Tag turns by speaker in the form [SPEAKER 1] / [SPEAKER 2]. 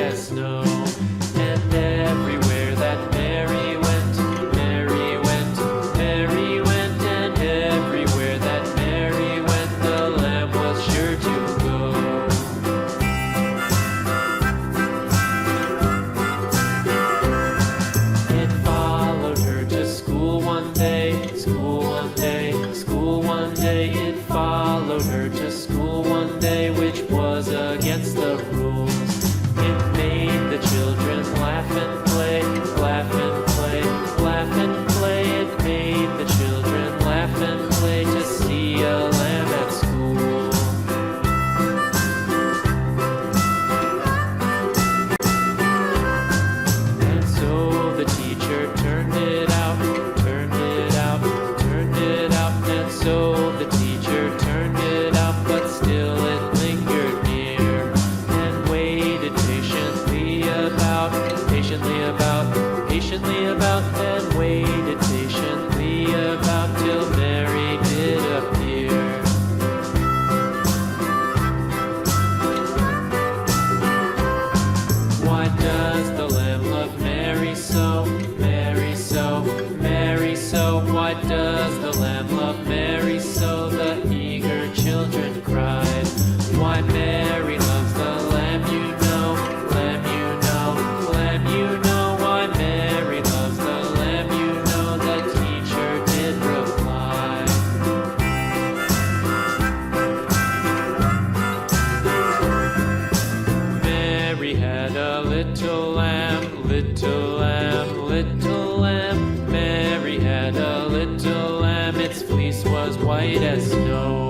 [SPEAKER 1] as snow. And everywhere that Mary went, Mary went, Mary went, and everywhere that Mary went, the lamb was sure to go. It followed her to school one day, school one day, school one day. It followed her to school one day, which was against the rules. It made the children laugh and play, laugh and play, laugh and play. It made the children laugh and play to see a lamb at school. And so the teacher turned it out, turned it out, turned it out. And so the teacher turned it out, but still it lingered near and waited patiently about, and waited patiently about till Mary did appear. Why does the lamb love Mary so, Mary so, Mary so? Why does the lamb love Mary so? The eager children cried. Why Mary loves the lamb, you know, lamb, you know, lamb, you know. Why Mary loves the lamb, you know, the teacher did reply. Mary had a little lamb, little lamb, little lamb. Mary had a little lamb, its fleece was white as snow.